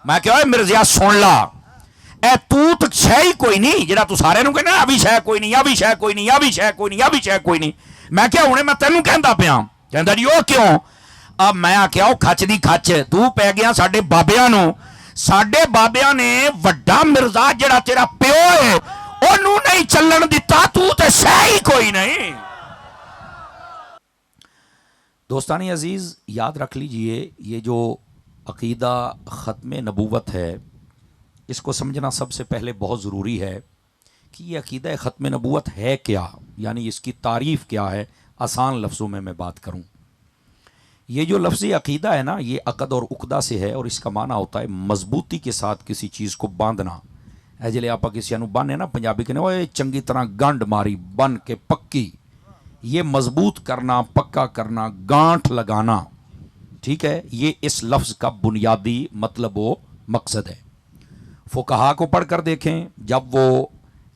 میں کہا مرزیا سن لا اے تو شہ ہی کوئی نہیں جڑا تو سارے نوں کہنا آ بھی شہ کوئی نہیں آ بھی شہ کوئی نہیں آ بھی شہ کوئی نہیں آ بھی شہ کوئی نہیں. میں کیا ہوں میں تینوں کہندا پیا کہندا جی وہ کیوں اب میں آخیا وہ کھچ دی کھچ تو پی گیا ساڈے بابیاں نوں. ساڈے بابیاں نے وڈا مرزا جڑا تیرا پیو ہے انہوں نہیں چلن دیتا تو تے شہ ہی کوئی نہیں. دوستانی عزیز یاد رکھ لیجئے یہ جو عقیدہ ختم نبوت ہے اس کو سمجھنا سب سے پہلے بہت ضروری ہے کہ یہ عقیدہ ختم نبوت ہے کیا، یعنی اس کی تعریف کیا ہے. آسان لفظوں میں بات کروں، یہ جو لفظی عقیدہ ہے نا یہ عقد اور عقدہ سے ہے اور اس کا معنی ہوتا ہے مضبوطی کے ساتھ کسی چیز کو باندھنا. اے جلے آپ کسی نوں باندھے نا پنجابی کہنے وہ چنگی طرح گنڈ ماری بن کے پکی، یہ مضبوط کرنا پکا کرنا گانٹھ لگانا. ٹھیک ہے، یہ اس لفظ کا بنیادی مطلب و مقصد ہے. فقہا کو پڑھ کر دیکھیں جب وہ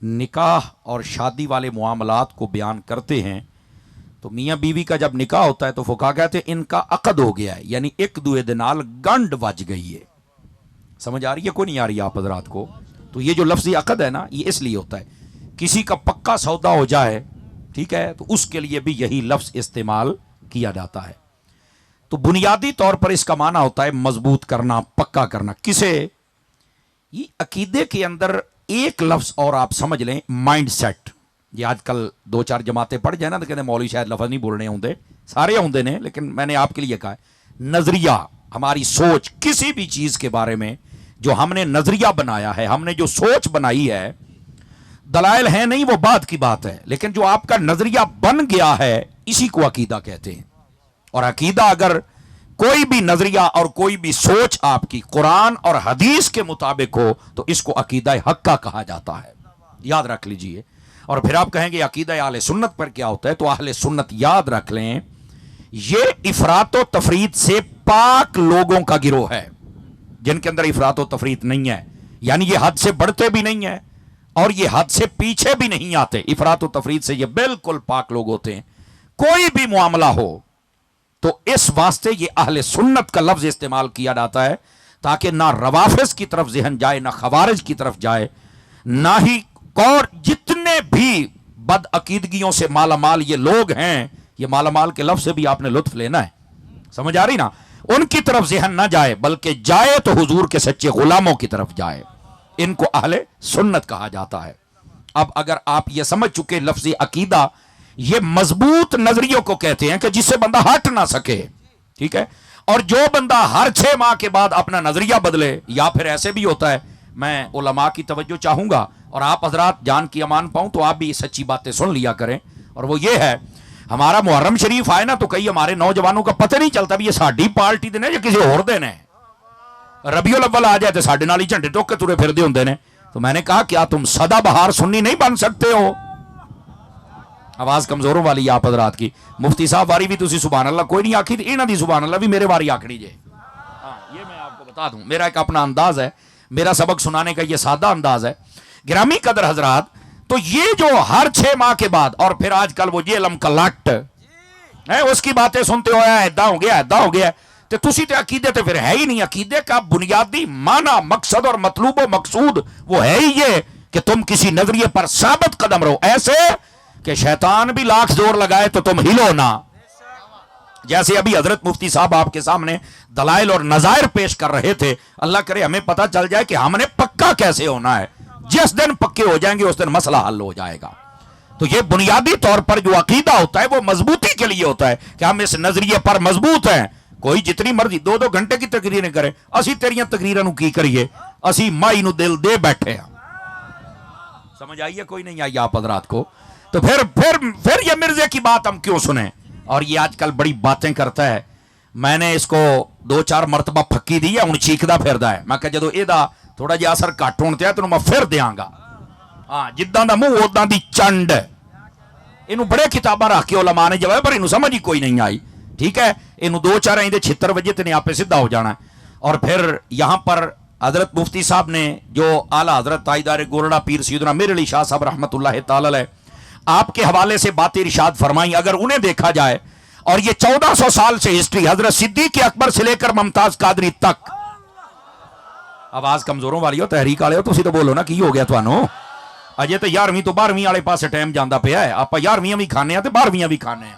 نکاح اور شادی والے معاملات کو بیان کرتے ہیں تو میاں بیوی کا جب نکاح ہوتا ہے تو فقہا کہتے ہیں ان کا عقد ہو گیا ہے، یعنی ایک دوے دے نال گنڈ وج گئی ہے. سمجھ آ رہی ہے کوئی نہیں آ رہی آپ حضرات کو؟ تو یہ جو لفظی عقد ہے نا یہ اس لیے ہوتا ہے کسی کا پکا سودا ہو جائے، ٹھیک ہے، تو اس کے لیے بھی یہی لفظ استعمال کیا جاتا ہے. تو بنیادی طور پر اس کا معنی ہوتا ہے مضبوط کرنا پکا کرنا. کسے؟ یہ عقیدے کے اندر ایک لفظ اور آپ سمجھ لیں، مائنڈ سیٹ. یہ آج کل دو چار جماعتیں پڑھ جائیں نا تو کہتے ہیں مولوی شاید لفظ نہیں بولنے ہوندے، سارے ہوندے نے، لیکن میں نے آپ کے لیے کہا ہے نظریہ، ہماری سوچ کسی بھی چیز کے بارے میں جو ہم نے نظریہ بنایا ہے، ہم نے جو سوچ بنائی ہے، دلائل ہیں نہیں وہ بات کی بات ہے، لیکن جو آپ کا نظریہ بن گیا ہے اسی کو عقیدہ کہتے ہیں. اور عقیدہ اگر کوئی بھی نظریہ اور کوئی بھی سوچ آپ کی قرآن اور حدیث کے مطابق ہو تو اس کو عقیدہ حقہ کہا جاتا ہے. یاد رکھ لیجئے. اور پھر آپ کہیں گے عقیدہ اہل سنت پر کیا ہوتا ہے، تو اہل سنت یاد رکھ لیں یہ افراط و تفریط سے پاک لوگوں کا گروہ ہے، جن کے اندر افراط و تفریط نہیں ہے، یعنی یہ حد سے بڑھتے بھی نہیں ہیں اور یہ حد سے پیچھے بھی نہیں آتے. افراط و تفریط سے یہ بالکل پاک لوگ ہوتے ہیں. کوئی بھی معاملہ ہو تو اس واسطے یہ اہل سنت کا لفظ استعمال کیا جاتا ہے تاکہ نہ روافض کی طرف ذہن جائے، نہ خوارج کی طرف جائے، نہ ہی اور جتنے بھی بد عقیدگیوں سے مالا مال یہ لوگ ہیں، یہ مالا مال کے لفظ سے بھی آپ نے لطف لینا ہے، سمجھ آ رہی نا، ان کی طرف ذہن نہ جائے بلکہ جائے تو حضور کے سچے غلاموں کی طرف جائے. ان کو اہل سنت کہا جاتا ہے. اب اگر آپ یہ سمجھ چکے لفظی عقیدہ یہ مضبوط نظریوں کو کہتے ہیں کہ جس سے بندہ ہٹ نہ سکے، ٹھیک ہے، اور جو بندہ ہر 6 ماہ کے بعد اپنا نظریہ بدلے، یا پھر ایسے بھی ہوتا ہے، میں علماء کی توجہ چاہوں گا اور آپ حضرات جان کی امان پاؤں تو آپ بھی سچی باتیں سن لیا کریں. اور وہ یہ ہے ہمارا محرم شریف آئے نا تو کئی ہمارے نوجوانوں کا پتہ نہیں چلتا بھی یہ ساڈی پارٹی دے نے یا کسی اور دے نے. ربیع الاول آ جائے تو ساڈے نال ہی جھنڈے ٹوک کے ترے پھردے ہوندے نے. تو میں نے کہا کیا تم سدا بہار سنی نہیں بن سکتے ہو؟ آواز کمزوروں والی آپ حضرات کی. مفتی صاحب واری بھی تسی سبحان اللہ کوئی نہیں آکھی، انہاں دی سبحان اللہ بھی میرے واری آکھنی جے. یہ میں آپ کو بتا دوں، میرا ایک اپنا انداز ہے، میرا سبق سنانے کا یہ سادہ انداز ہے. گرامی قدر حضرات، تو یہ جو ہر 6 ماہ کے بعد اور پھر آج کل وہ علم کا لٹ ہے اس کی باتیں سنتے ہو، ایدا ہو گیا ایدا ہو گیا، تو تسی تے عقیدے تے پھر ہے ہی نہیں. عقیدے کا بنیادی معنی مقصد اور مطلوب و مقصود وہ ہے ہی یہ کہ تم کسی نظریے پر ثابت قدم رہو، ایسے کہ شیطان بھی لاکھ زور لگائے تو تم ہلو نہ. جیسے ابھی حضرت مفتی صاحب آپ کے سامنے دلائل اور نظائر پیش کر رہے تھے، اللہ کرے ہمیں پتہ چل جائے کہ ہم نے پکا کیسے ہونا ہے. جس دن پکے ہو جائیں گے اس دن مسئلہ حل ہو جائے گا. تو یہ بنیادی طور پر جو عقیدہ ہوتا ہے وہ مضبوطی کے لیے ہوتا ہے کہ ہم اس نظریے پر مضبوط ہیں. کوئی جتنی مرضی 2 گھنٹے کی تقریریں کرے، اسی تیریاں تقریراں نو کی کریے، اسی مائی نو دل دے بیٹھے ہیں. سمجھ آئیے کوئی نہیں آئی آپ حضرات کو؟ تو پھر یہ مرزے کی بات ہم کیوں سنیں؟ اور یہ آج کل بڑی باتیں کرتا ہے. میں نے اس کو 2-4 مرتبہ پھکی دی ہے، ہوں چیخدا پھردا ہے. میں کہ جدو یہ تھوڑا جہا اثر گھٹ ہونے تے تو میں پھر دیاں گا. ہاں جداں دا منہ اوਦਾਂ دی چنڈ. اینو بڑے کتاباں رکھ کے علماء نے جواب پر اینو سمجھ ہی کوئی نہیں آئی. ٹھیک ہے، اینو 2-4 آئندے 76 وجے تے نے آپ سیدھا ہو جانا ہے. اور پھر یہاں پر حضرت مفتی صاحب نے جو اعلیٰ حضرت تاجدار گولڑا پیر سیدنا میر علی شاہ صاحب رحمۃ اللہ تعالی علیہ آپ کے حوالے سے باتیں ارشاد فرمائیں، اگر انہیں دیکھا جائے، اور یہ 1400 سال سے ہسٹری حضرت صدیق اکبر سے لے کر ممتاز قادری تک ਆਵਾਜ਼ ਕਮਜ਼ੋਰਾਂ ਵਾਲੀ ਹੋ, ਤਹਿਰੀਕ ਵਾਲਿਓ, ਤੁਸੀਂ ਤਾਂ ਬੋਲੋ ਨਾ, ਕੀ ਹੋ ਗਿਆ ਤੁਹਾਨੂੰ? ਅਜੇ ਤਾਂ 11ਵੀਂ ਤੋਂ 12ਵੀਂ ਵਾਲੇ ਪਾਸੇ ਟਾਈਮ ਜਾਂਦਾ ਪਿਆ ਹੈ। ਆਪਾਂ 11ਵੀਆਂ ਵੀ ਖਾਣੇ ਆ ਤੇ 12ਵੀਆਂ ਵੀ ਖਾਣੇ ਆ।